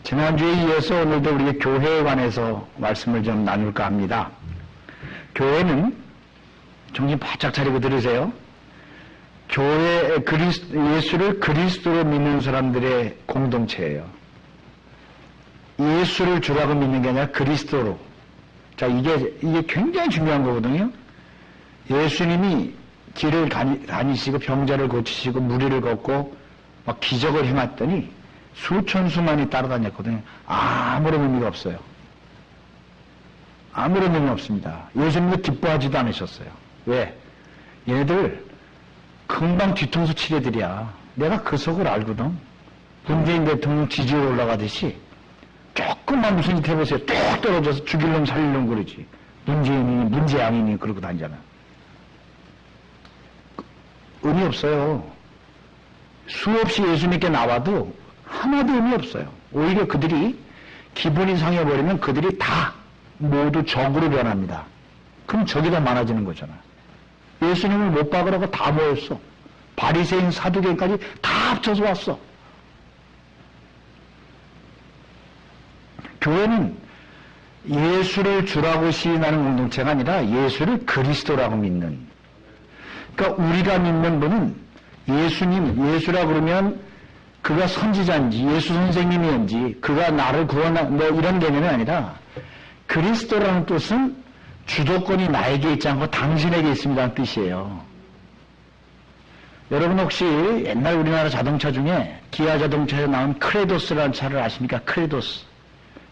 지난주에 이어서 오늘도 우리가 교회에 관해서 말씀을 좀 나눌까 합니다. 교회는 정신 바짝 차리고 들으세요. 교회 예수를 그리스도로 믿는 사람들의 공동체예요. 예수를 주라고 믿는 게 아니라 그리스도로. 자, 이게 굉장히 중요한 거거든요. 예수님이 길을 다니시고 병자를 고치시고 무리를 걷고 막 기적을 행했더니 수천 수만이 따라다녔거든요. 아무런 의미가 없어요. 아무런 의미 없습니다. 예수님도 기뻐하지도 않으셨어요. 왜? 얘네들 금방 뒤통수 치레들이야. 내가 그 속을 알거든. 문재인 대통령 지지율 올라가듯이 조금만 무슨 짓 해보세요. 뚝 떨어져서 죽일 놈 살릴 놈 그러지. 문재인이니 문재양이니 그러고 다니잖아. 의미 없어요. 수없이 예수 믿게 나와도 하나도 의미 없어요. 오히려 그들이 기분이 상해버리면 그들이 다 모두 적으로 변합니다. 그럼 적이 더 많아지는 거잖아. 예수님을 못 박으라고 다 모였어. 바리새인 사두개인까지 다 합쳐서 왔어. 교회는 예수를 주라고 시인하는 공동체가 아니라 예수를 그리스도라고 믿는. 그러니까 우리가 믿는 분은 예수라 그러면 그가 선지자인지 예수 선생님이인지 그가 나를 구원한 뭐 이런 개념이 아니라 그리스도라는 뜻은 주도권이 나에게 있지 않고 당신에게 있습니다는 뜻이에요. 여러분 혹시 옛날 우리나라 자동차 중에 기아 자동차에 나온 크레도스라는 차를 아십니까?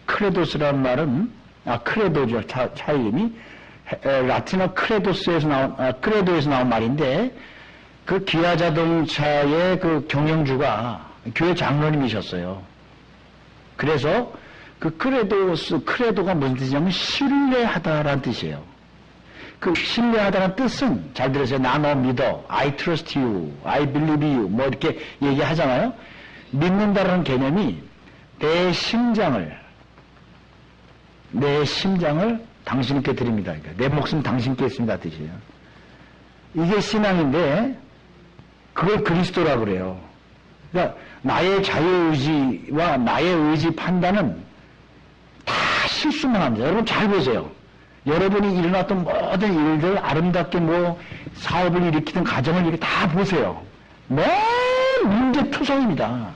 크레도스라는 말은 크레도죠. 차 이름이 라틴어 크레도에서 나온 말인데 그 기아 자동차의 그 경영주가 교회 장로님이셨어요. 그래서 그 크레도가 무슨 뜻이냐면 신뢰하다라는 뜻이에요. 그 신뢰하다라는 뜻은 잘 들으세요. 나 너 믿어. I trust you. I believe you. 뭐 이렇게 얘기하잖아요. 믿는다라는 개념이 내 심장을 당신께 드립니다. 그러니까 내 목숨 당신께 있습니다 뜻이에요. 이게 신앙인데 그걸 그리스도라고 그래요. 그러니까 나의 자유의지와 나의 의지 판단은 다 실수만 합니다. 여러분 잘 보세요. 여러분이 일어났던 모든 일들 아름답게 뭐 사업을 일으키든 가정을 이렇게 다 보세요. 맨 문제투성입니다.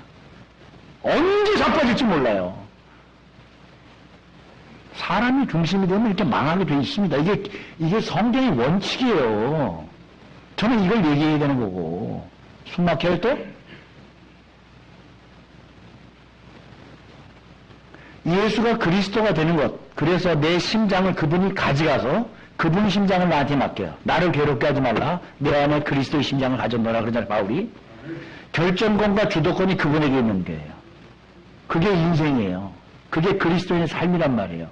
언제 자빠질지 몰라요. 사람이 중심이 되면 이렇게 망하게 돼 있습니다. 이게 성경의 원칙이에요. 저는 이걸 얘기해야 되는 거고. 숨 막혀요 또? 예수가 그리스도가 되는 것. 그래서 내 심장을 그분이 가져가서 그분 심장을 나한테 맡겨요. 나를 괴롭게 하지 말라. 내 안에 그리스도의 심장을 가져놓으라 그러잖아요 바울이. 결정권과 주도권이 그분에게 있는 거예요. 그게 인생이에요. 그게 그리스도인의 삶이란 말이에요.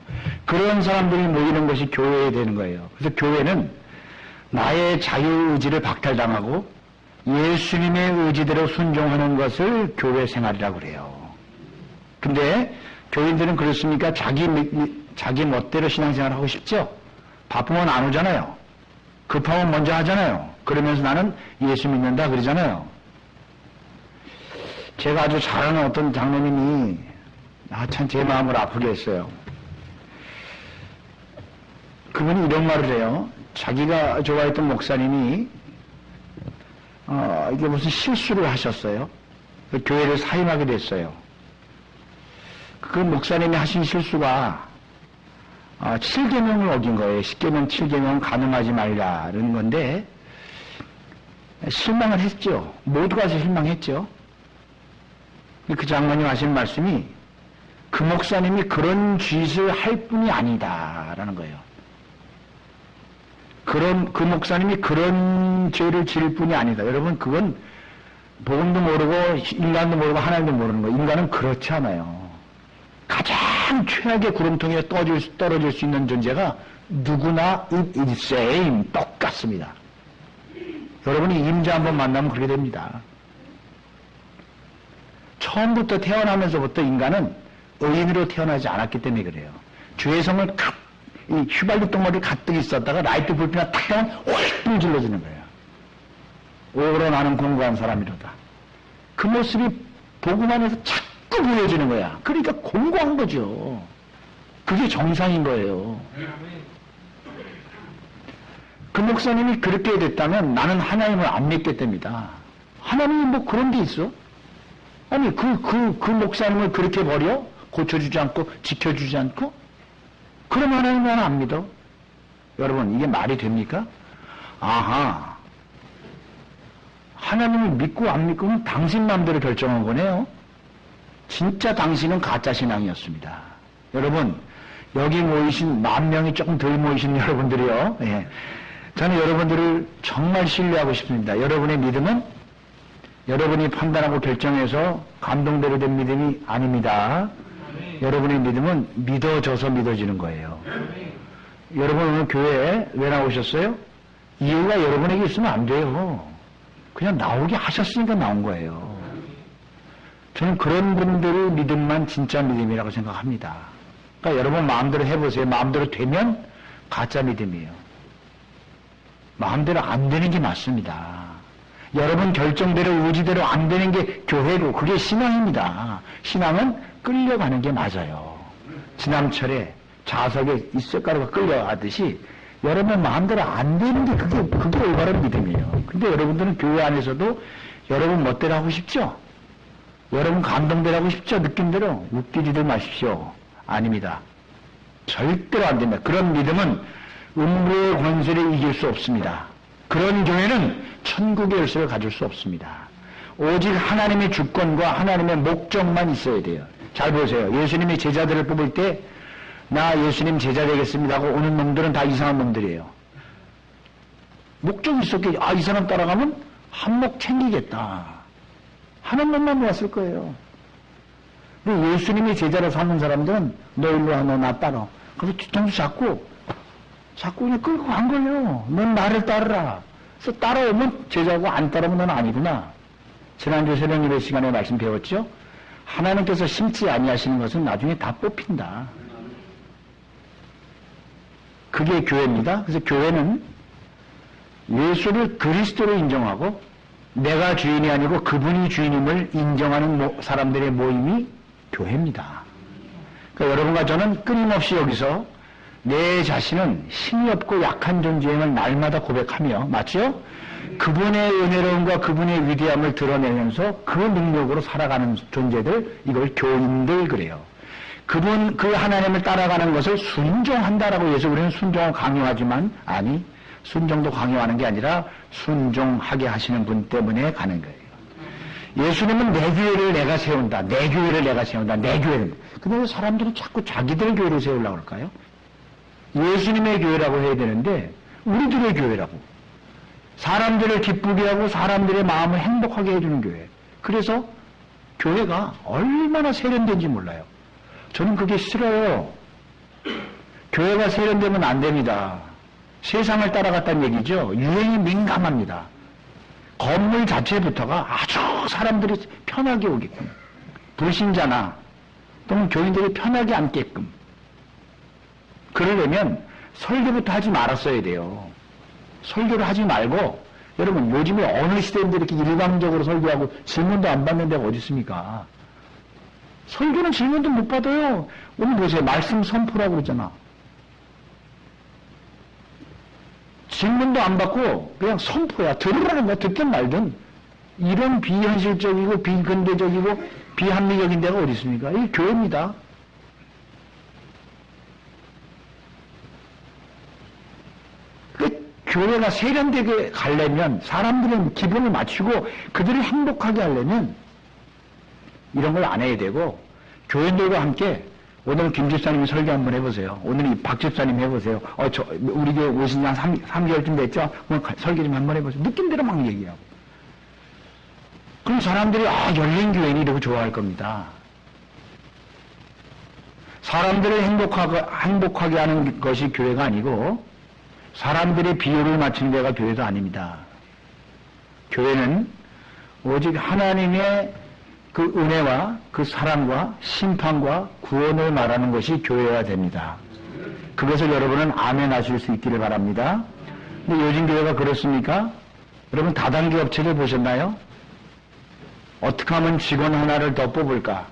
그런 사람들이 모이는 것이 교회에 되는 거예요. 그래서 교회는 나의 자유의지를 박탈당하고 예수님의 의지대로 순종하는 것을 교회 생활이라고 그래요. 근데 교인들은 그렇습니까? 자기 멋대로 신앙생활 하고 싶죠? 바쁘면 안 오잖아요. 급하면 먼저 하잖아요. 그러면서 나는 예수 믿는다 그러잖아요. 제가 아주 잘 아는 어떤 장로님이 참 제 마음을 아프게 했어요. 그분이 이런 말을 해요. 자기가 좋아했던 목사님이 이게 무슨 실수를 하셨어요. 그 교회를 사임하게 됐어요. 그 목사님이 하신 실수가 7계명을 어긴 거예요. 10계명, 7계명 가늠하지 말라는 건데 실망을 했죠. 모두가 실망했죠. 그 장로님 하신 말씀이 그 목사님이 그런 짓을 할 뿐이 아니다라는 거예요. 그 목사님이 그런 죄를 지을 뿐이 아니다. 여러분 그건 복음도 모르고 인간도 모르고 하나님도 모르는 거예요. 인간은 그렇지 않아요. 가장 최악의 구름통에 떨어질 수 있는 존재가 누구나 it is same 똑같습니다. 여러분이 임자 한번 만나면 그렇게 됩니다. 처음부터 태어나면서부터 인간은 의인으로 태어나지 않았기 때문에 그래요. 죄성을 이 휘발유 덩어리를 가득 있었다가 라이트 불빛이 탁 하면 확 불질러지는 거예요. 오로 나는 공부한 사람이로다. 그 모습이 복음 안에서 착 자꾸 보여지는 거야. 그러니까 공고한 거죠. 그게 정상인 거예요. 그 목사님이 그렇게 됐다면 나는 하나님을 안 믿겠답니다. 하나님이 뭐 그런 게 있어? 아니, 그 목사님을 그렇게 버려? 고쳐주지 않고, 지켜주지 않고? 그럼 하나님을 나는 안 믿어? 여러분, 이게 말이 됩니까? 아하. 하나님을 믿고 안 믿고는 당신 마음대로 결정한 거네요. 진짜 당신은 가짜 신앙이었습니다. 여러분, 여기 모이신 10,000명이 조금 덜 모이신 여러분들이요. 예. 저는 여러분들을 정말 신뢰하고 싶습니다. 여러분의 믿음은 여러분이 판단하고 결정해서 감동대로 된 믿음이 아닙니다. 여러분의 믿음은 믿어져서 믿어지는 거예요. 여러분 오늘 교회에 왜 나오셨어요? 이유가 여러분에게 있으면 안 돼요. 그냥 나오게 하셨으니까 나온 거예요. 저는 그런 분들의 믿음만 진짜 믿음이라고 생각합니다. 그러니까 여러분 마음대로 해보세요. 마음대로 되면 가짜 믿음이에요. 마음대로 안 되는 게 맞습니다. 여러분 결정대로 의지대로 안 되는 게 교회고 그게 신앙입니다. 신앙은 끌려가는 게 맞아요. 지난철에 좌석에 쇳가루가 끌려가듯이 여러분 마음대로 안 되는 게 그게 올바른 믿음이에요. 근데 여러분들은 교회 안에서도 여러분 멋대로 하고 싶죠? 여러분 감동대로 하고 싶죠? 느낌대로? 웃기지들 마십시오. 아닙니다. 절대로 안 됩니다. 그런 믿음은 음부의 권세를 이길 수 없습니다. 그런 교회는 천국의 열쇠를 가질 수 없습니다. 오직 하나님의 주권과 하나님의 목적만 있어야 돼요. 잘 보세요. 예수님이 제자들을 뽑을 때 나 예수님 제자 되겠습니다 하고 오는 놈들은 다 이상한 놈들이에요. 목적이 있었겠지. 이 사람 따라가면 한몫 챙기겠다 하는 놈만 모았을 거예요. 근데 예수님이 제자로 삼은 사람들은 너 일로 와, 너 나 따라. 그래서 뒤통수 잡고 그냥 끌고 간 거예요. 넌 나를 따르라. 그래서 따라오면 제자고 안 따르면 넌 아니구나. 지난주 새벽 예배 시간에 말씀 배웠죠? 하나님께서 심지 아니하시는 것은 나중에 다 뽑힌다. 그게 교회입니다. 그래서 교회는 예수를 그리스도로 인정하고 내가 주인이 아니고 그분이 주인임을 인정하는 사람들의 모임이 교회입니다. 그러니까 여러분과 저는 끊임없이 여기서 내 자신은 힘이 없고 약한 존재임을 날마다 고백하며, 맞죠? 그분의 은혜로움과 그분의 위대함을 드러내면서 그 능력으로 살아가는 존재들, 이걸 교인들 그래요. 그 하나님을 따라가는 것을 순종한다라고 해서 우리는 순종을 강요하지만, 아니, 순종도 강요하는 게 아니라 순종하게 하시는 분 때문에 가는 거예요. 예수님은 내 교회를 내가 세운다, 내 교회를 내가 세운다, 내 교회를. 근데 왜 사람들은 자꾸 자기들 교회를 세우려고 할까요? 예수님의 교회라고 해야 되는데 우리들의 교회라고. 사람들을 기쁘게 하고 사람들의 마음을 행복하게 해주는 교회. 그래서 교회가 얼마나 세련된지 몰라요. 저는 그게 싫어요. 교회가 세련되면 안 됩니다. 세상을 따라갔다는 얘기죠. 유행이 민감합니다. 건물 자체부터가 아주 사람들이 편하게 오게끔, 불신자나 또는 교인들이 편하게 앉게끔. 그러려면 설교부터 하지 말았어야 돼요. 설교를 하지 말고, 여러분 요즘에 어느 시대인데 이렇게 일방적으로 설교하고 질문도 안 받는 데가 어디 있습니까? 설교는 질문도 못 받아요. 오늘 보세요. 말씀 선포라고 그러잖아. 질문도 안 받고 그냥 선포야. 들으라는 거야. 듣든 말든. 이런 비현실적이고 비근대적이고 비합리적인 데가 어디 있습니까? 이 교회입니다. 교회가 세련되게 가려면, 사람들의 기분을 맞추고 그들을 행복하게 하려면 이런 걸 안 해야 되고, 교인들과 함께 오늘 김 집사님이 설교 한번 해보세요. 오늘 이 박 집사님 해보세요. 우리 교회 오신 지 한 3개월쯤 됐죠? 오늘 설교 좀 한번 해보세요. 느낌대로 막 얘기하고. 그럼 사람들이 열린 교회니 이러고 좋아할 겁니다. 사람들을 행복하게 하는 것이 교회가 아니고 사람들의 비율을 맞추는 데가 교회도 아닙니다. 교회는 오직 하나님의 그 은혜와 그 사랑과 심판과 구원을 말하는 것이 교회가 됩니다. 그것을 여러분은 아멘 하실 수 있기를 바랍니다. 근데 요즘 교회가 그렇습니까? 여러분 다단계 업체를 보셨나요? 어떻게 하면 직원 하나를 더 뽑을까?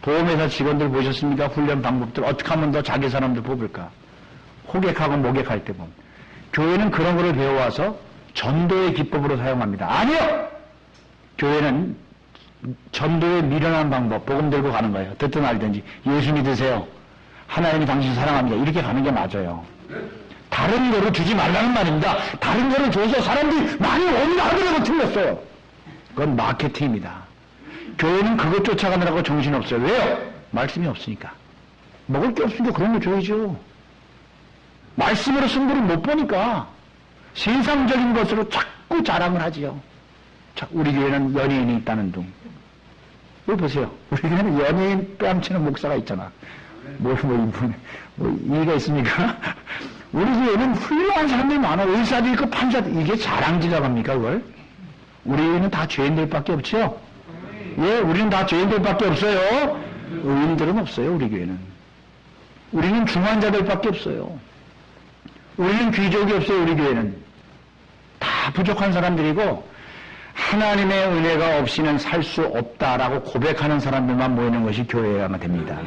보험회사 직원들 보셨습니까? 훈련 방법들 어떻게 하면 더 자기 사람들 뽑을까? 호객하고 모객할 때 보면. 교회는 그런 거를 배워와서 전도의 기법으로 사용합니다. 아니요! 교회는 전도에 미련한 방법, 복음 들고 가는 거예요. 듣든 알든지. 예수 믿으세요. 하나님이 당신 사랑합니다. 이렇게 가는 게 맞아요. 다른 거를 주지 말라는 말입니다. 다른 거를 줘서 사람들이 많이 온다 하더라도 틀렸어요. 그건 마케팅입니다. 교회는 그것 쫓아가느라고 정신없어요. 왜요? 말씀이 없으니까. 먹을 게 없으니까 그런 거 줘야죠. 말씀으로 승부를 못 보니까 세상적인 것으로 자꾸 자랑을 하지요. 우리 교회는 연예인이 있다는 둥. 여기 보세요. 우리 교회는 연예인 뺨치는 목사가 있잖아. 이해가 있습니까? 우리 교회는 훌륭한 사람들이 많아. 의사도 있고 판사도. 이게 자랑지라고 합니까, 그걸? 우리 교회는 다 죄인들밖에 없죠? 예, 우리는 다 죄인들밖에 없어요. 의인들은 없어요, 우리 교회는. 우리는 중환자들밖에 없어요. 우리는 귀족이 없어요, 우리 교회는. 다 부족한 사람들이고, 하나님의 은혜가 없이는 살 수 없다라고 고백하는 사람들만 모이는 것이 교회여야만 됩니다.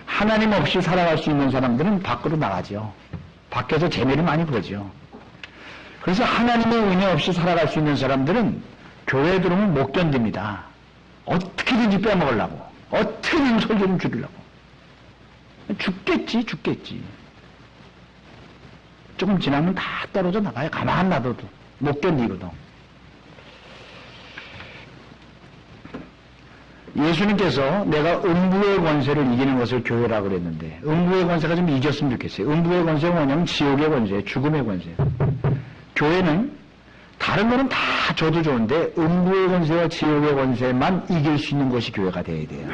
하나님 없이 살아갈 수 있는 사람들은 밖으로 나가죠. 밖에서 재미를 많이 보죠. 그래서 하나님의 은혜 없이 살아갈 수 있는 사람들은 교회에 들어오면 못 견딥니다. 어떻게든지 빼먹으려고. 어떻게든 소리 좀 줄이려고. 죽겠지. 조금 지나면 다 떨어져 나가요. 가만 놔둬도. 못 견디거든. 예수님께서 내가 음부의 권세를 이기는 것을 교회라고 그랬는데, 음부의 권세가 좀 이겼으면 좋겠어요. 음부의 권세가 뭐냐면 지옥의 권세, 죽음의 권세. 교회는 다른 거는 다 줘도 좋은데 음부의 권세와 지옥의 권세만 이길 수 있는 것이 교회가 돼야 돼요.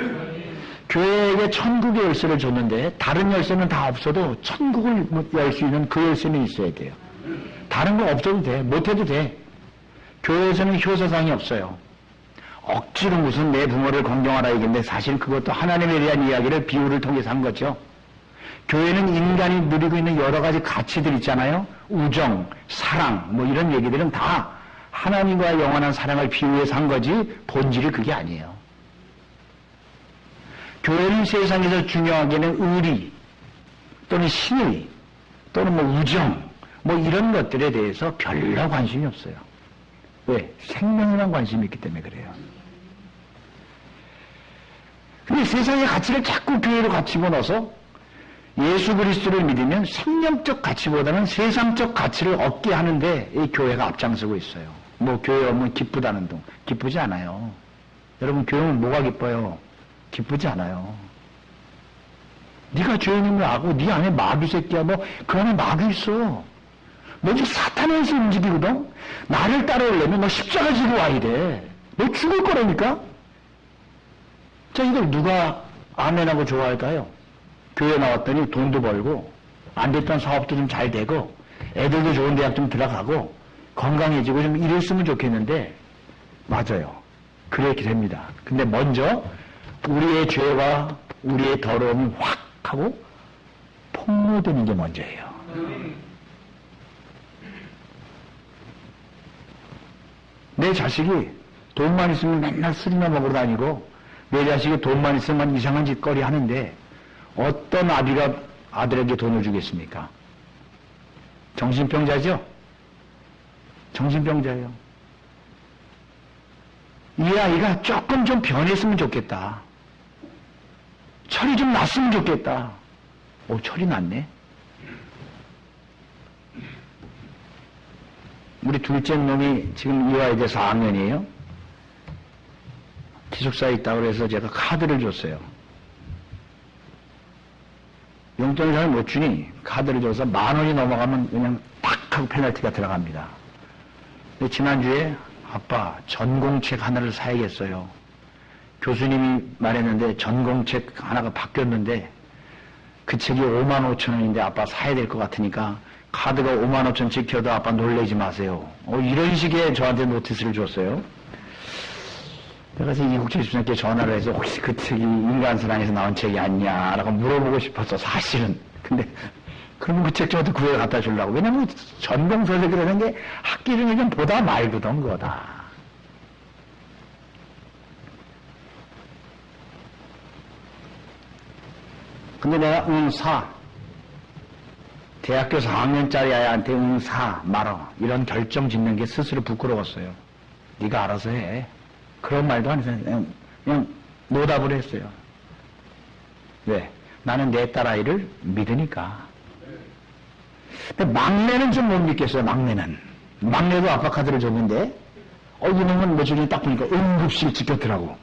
교회에게 천국의 열쇠를 줬는데 다른 열쇠는 다 없어도 천국을 열 수 있는 그 열쇠는 있어야 돼요. 다른 거 없어도 돼. 못해도 돼. 교회에서는 효서상이 없어요. 억지로 무슨 내 부모를 공경하라 이건데 사실 그것도 하나님에 대한 이야기를 비유를 통해서 한 거죠. 교회는 인간이 누리고 있는 여러 가지 가치들 있잖아요. 우정, 사랑, 뭐 이런 얘기들은 다 하나님과 영원한 사랑을 비유해서 한 거지 본질이 그게 아니에요. 교회는 세상에서 중요하게는 의리 또는 신의 또는 뭐 우정 뭐 이런 것들에 대해서 별로 관심이 없어요. 왜? 생명에만 관심이 있기 때문에 그래요. 근데 세상의 가치를 자꾸 교회로 갖추고 넣어서 예수 그리스도를 믿으면 생명적 가치보다는 세상적 가치를 얻게 하는데 이 교회가 앞장서고 있어요. 뭐 교회 오면 기쁘다는 둥. 기쁘지 않아요. 여러분 교회 오면 뭐가 기뻐요? 기쁘지 않아요. 네가 죄인임을 알고 네 안에 마귀 새끼야 뭐 그 안에 마귀 있어. 너 지금 사탄에서 움직이거든? 나를 따라오려면 너 십자가 지고 와야 돼. 너 죽을 거라니까? 자, 이걸 누가 아멘하고 좋아할까요? 교회 나왔더니 돈도 벌고, 안 됐던 사업도 좀 잘 되고, 애들도 좋은 대학 좀 들어가고, 건강해지고 좀 이랬으면 좋겠는데, 맞아요. 그렇게 됩니다. 근데 먼저, 우리의 죄와 우리의 더러움이 확 하고, 폭로되는 게 먼저예요. 내 자식이 돈만 있으면 맨날 술이나 먹으러 다니고 내 자식이 돈만 있으면 이상한 짓거리 하는데 어떤 아비가 아들에게 돈을 주겠습니까? 정신병자죠? 정신병자예요. 이 아이가 조금 좀 변했으면 좋겠다. 철이 좀 났으면 좋겠다. 오, 철이 났네. 우리 둘째 놈이 지금 이화여대 4학년이에요. 기숙사에 있다고 그래서 제가 카드를 줬어요. 용돈을 잘 못 주니 카드를 줘서 10,000원이 넘어가면 그냥 탁 하고 페널티가 들어갑니다. 근데 지난주에 아빠 전공책 하나를 사야겠어요. 교수님이 말했는데 전공책 하나가 바뀌었는데 그 책이 55,000원인데 아빠 사야 될 것 같으니까 카드가 55,000원 찍혀도 아빠 놀래지 마세요. 이런 식의 저한테 노티스를 줬어요. 그래서 이국제주님께 전화를 해서 혹시 그 책이 인간사랑에서 나온 책이 아니냐라고 물어보고 싶었어, 사실은. 근데 그러면 그 책 저한테 구해서 갖다 주려고. 왜냐면 전공서적이라는 게 학기 중에 좀 보다 말거든 거다. 근데 내가 사. 대학교 4학년짜리 아이한테 사 말어. 이런 결정 짓는 게 스스로 부끄러웠어요. 네가 알아서 해. 그런 말도 안 했어요. 그냥 노답을 했어요. 왜? 나는 내 딸아이를 믿으니까. 근데 막내는 좀 못 믿겠어요, 막내는. 막내도 아빠 카드를 줬는데, 이놈은 며칠 딱 보니까 응급실 찍혔더라고.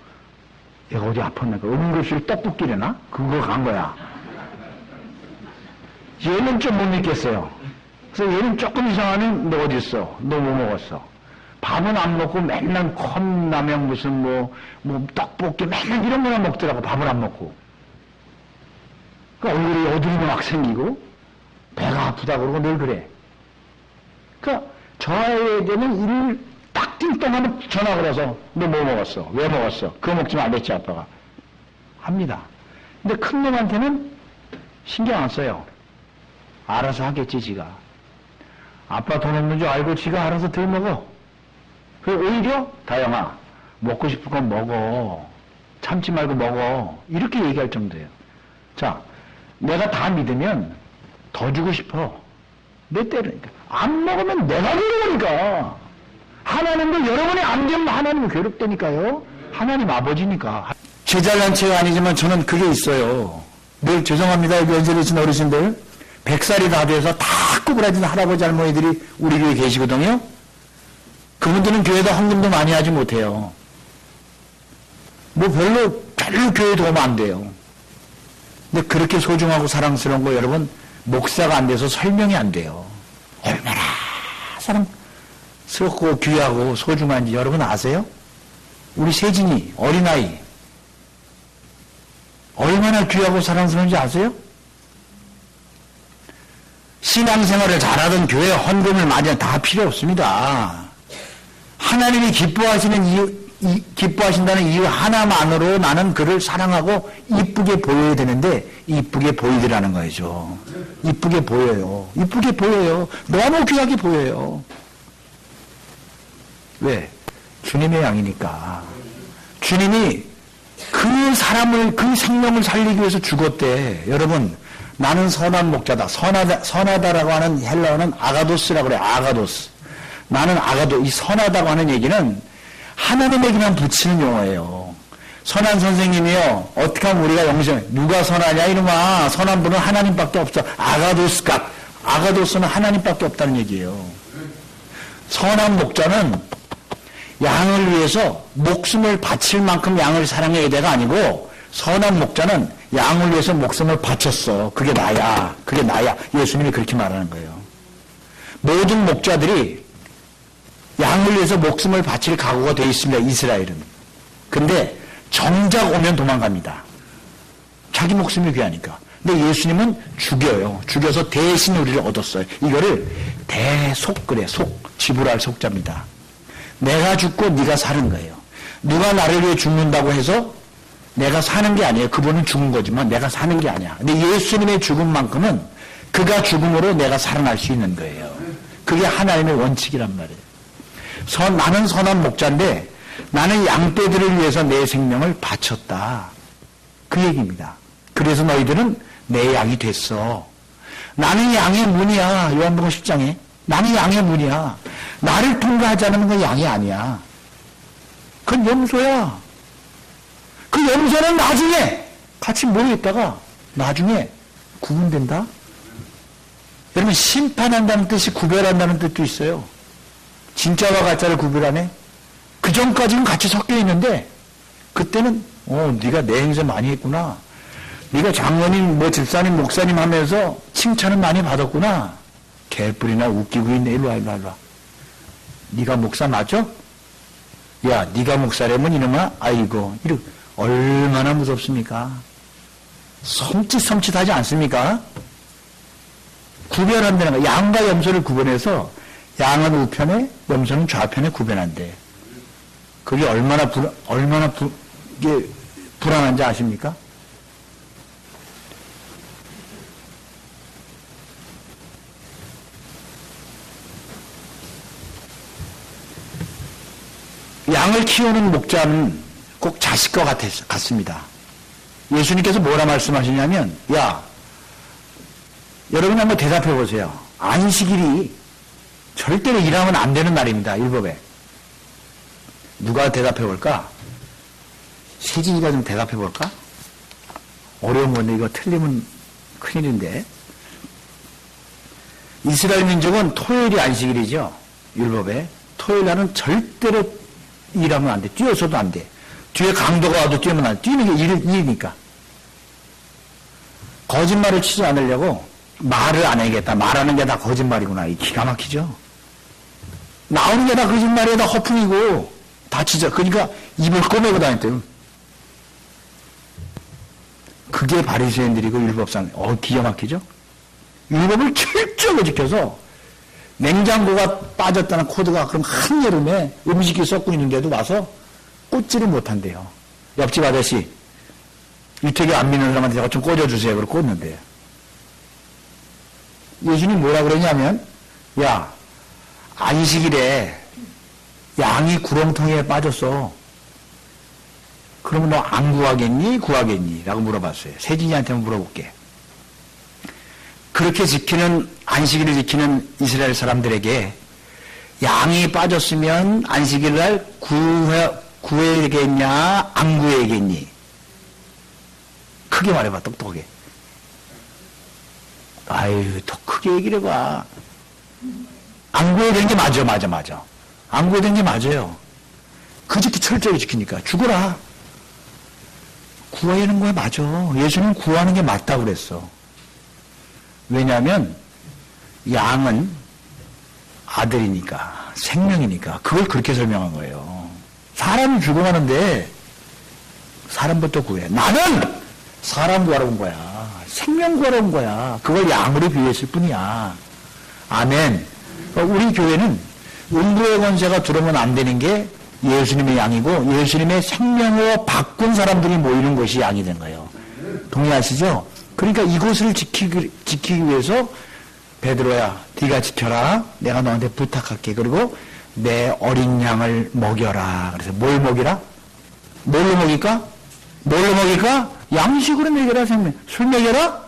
얘가 어디 아팠나? 응급실 떡볶이래나? 그거 간 거야. 얘는 좀 못 믿겠어요. 그래서 얘는 조금 이상하네. 너 어디 있어? 너 뭐 먹었어? 밥은 안 먹고 맨날 컵라면 무슨 떡볶이 맨날 이런 거나 먹더라고. 밥을 안 먹고. 그러니까 얼굴이 여드름이 막 생기고 배가 아프다 그러고 늘 그래. 그러니까 저 아이에 대한 일을 딱 띵동하면 전화 걸어서 너 뭐 먹었어? 왜 먹었어? 그거 먹지 말랬지 아빠가. 합니다. 근데 큰 놈한테는 신경 안 써요. 알아서 하겠지 지가. 아빠 돈 없는 줄 알고 지가 알아서 덜 먹어. 그리고 오히려 다영아 먹고 싶은 건 먹어. 참지 말고 먹어. 이렇게 얘기할 정도예요. 자, 내가 다 믿으면 더 주고 싶어. 내 때는 안 먹으면 내가 괴로우니까. 하나님도 여러분이 안 되면 하나님은 괴롭다니까요. 하나님 아버지니까. 제 잘난 체가 아니지만 저는 그게 있어요. 늘 죄송합니다. 여기 연세 드신 어르신들. 100살이 다 돼서 다 구부라진 할아버지 할머니들이 우리 교회에 계시거든요. 그분들은 교회에다 헌금도 많이 하지 못해요. 별로 교회 도움 안 돼요. 근데 그렇게 소중하고 사랑스러운 거 여러분 목사가 안 돼서 설명이 안 돼요. 얼마나 사랑스럽고 귀하고 소중한지 여러분 아세요? 우리 세진이 어린아이 얼마나 귀하고 사랑스러운지 아세요? 신앙생활을 잘하던 교회 헌금을 많이 다 필요 없습니다. 하나님이 기뻐하신다는 이유 하나만으로 나는 그를 사랑하고 이쁘게 보여야 되는데 이쁘게 보이더라는 거죠. 이쁘게 보여요. 이쁘게 보여요. 너무 귀하게 보여요. 왜? 주님의 양이니까. 주님이 그 사람을, 그 생명을 살리기 위해서 죽었대. 여러분, 나는 선한 목자다. 선하다라고 하는 헬라어는 아가도스라고 그래요. 아가도스. 나는 이 선하다고 하는 얘기는 하나님에게만 붙이는 용어예요. 선한 선생님이요. 어떻게 하면 우리가 누가 선하냐 이놈아. 선한 분은 하나님밖에 없어. 아가도스는 하나님밖에 없다는 얘기예요. 선한 목자는 양을 위해서 목숨을 바칠 만큼 양을 사랑해야 돼가 아니고 선한 목자는 양을 위해서 목숨을 바쳤어. 그게 나야. 예수님이 그렇게 말하는 거예요. 모든 목자들이 양을 위해서 목숨을 바칠 각오가 되어 있습니다. 이스라엘은. 근데 정작 오면 도망갑니다. 자기 목숨이 귀하니까. 근데 예수님은 죽여요. 죽여서 대신 우리를 얻었어요. 이거를 그래. 지불할 속자입니다. 내가 죽고 네가 사는 거예요. 누가 나를 위해 죽는다고 해서 내가 사는 게 아니에요. 그분은 죽은 거지만 내가 사는 게 아니야. 근데 예수님의 죽음만큼은 그가 죽음으로 내가 살아날 수 있는 거예요. 그게 하나님의 원칙이란 말이에요. 나는 선한 목자인데 나는 양떼들을 위해서 내 생명을 바쳤다. 그 얘기입니다. 그래서 너희들은 내 양이 됐어. 나는 양의 문이야. 요한복음 10장에. 나는 양의 문이야. 나를 통과하지 않으면 그 양이 아니야. 그건 염소야. 그 염소는 나중에 같이 모여있다가 나중에 구분된다. 여러분 심판한다는 뜻이 구별한다는 뜻도 있어요. 진짜와 가짜를 구별하네. 그 전까지는 같이 섞여 있는데 그때는 네가 내 행세 많이 했구나. 네가 장로님 집사님 목사님 하면서 칭찬은 많이 받았구나. 개뿔이나 웃기고 있네. 일로와. 네가 목사 맞아? 야 네가 목사라면 이놈아 아이고 이렇게 얼마나 무섭습니까? 섬찟하지 않습니까? 구별한다는 거. 양과 염소를 구분해서 양은 우편에 염소는 좌편에 구별한대. 그게 얼마나 이게 불안한지 아십니까? 양을 키우는 목자는 꼭 자식과 같습니다. 예수님께서 뭐라 말씀하시냐면, 야, 여러분 한번 대답해 보세요. 안식일이 절대로 일하면 안 되는 날입니다. 율법에. 누가 대답해 볼까? 세진이가 좀 대답해 볼까? 어려운 건데 이거 틀리면 큰일인데. 이스라엘 민족은 토요일이 안식일이죠. 율법에. 토요일 날은 절대로 일하면 안 돼. 뛰어서도 안 돼. 뒤에 강도가 와도 뛰면 안 돼. 뛰는 게 일이니까. 거짓말을 치지 않으려고 말을 안 해야겠다. 말하는 게 다 거짓말이구나. 이 기가 막히죠. 나오는 게 다 거짓말이야. 다 허풍이고 다 진짜. 그러니까 입을 꼬매고 다녔대요. 그게 바리새인들이고 율법상 기가 막히죠. 율법을 철저하게 지켜서 냉장고가 빠졌다는 코드가 그럼 한여름에 음식이 썩고 있는데도 와서 꽂지를 못한대요. 옆집 아저씨 유태교 안 믿는 사람한테 제가 좀 꽂아주세요. 그러고 꽂는데요. 예수님 뭐라 그러냐면, 야, 안식일에 양이 구렁텅이에 빠졌어. 그러면 너 안 구하겠니? 구하겠니? 라고 물어봤어요. 세진이한테 한번 물어볼게. 그렇게 지키는, 안식일을 지키는 이스라엘 사람들에게 양이 빠졌으면 안식일날 구해야겠냐? 안 구해야겠니? 크게 말해봐, 똑똑하게. 아유, 더 크게 얘기를 해봐. 안 구해야 되는 게 맞아. 안 구해야 되는 게 맞아요. 그저께 철저히 지키니까. 죽어라. 구해야 하는 거야, 맞아. 예수는 구하는 게 맞다고 그랬어. 왜냐하면, 양은 아들이니까, 생명이니까. 그걸 그렇게 설명한 거예요. 사람이 죽어가는데, 사람부터 구해. 나는 사람 구하러 온 거야. 생명 구하러 온 거야. 그걸 양으로 비유했을 뿐이야. 아멘. 우리 교회는 음부의 권세가 들어오면 안 되는 게 예수님의 양이고 예수님의 생명으로 바꾼 사람들이 모이는 것이 양이 된 거예요. 동의하시죠? 그러니까 이곳을 지키기 위해서 베드로야, 네가 지켜라. 내가 너한테 부탁할게. 그리고 내 어린 양을 먹여라. 그래서 뭘 먹이라? 뭘로 먹일까? 뭘로 먹일까? 양식으로 먹여라. 생명. 술 먹여라?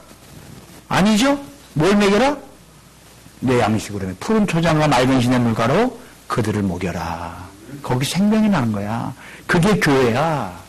아니죠? 뭘 먹여라? 내 양식으로. 푸른 초장과 맑은 시냇물가로 그들을 먹여라. 거기 생명이 나는 거야. 그게 교회야.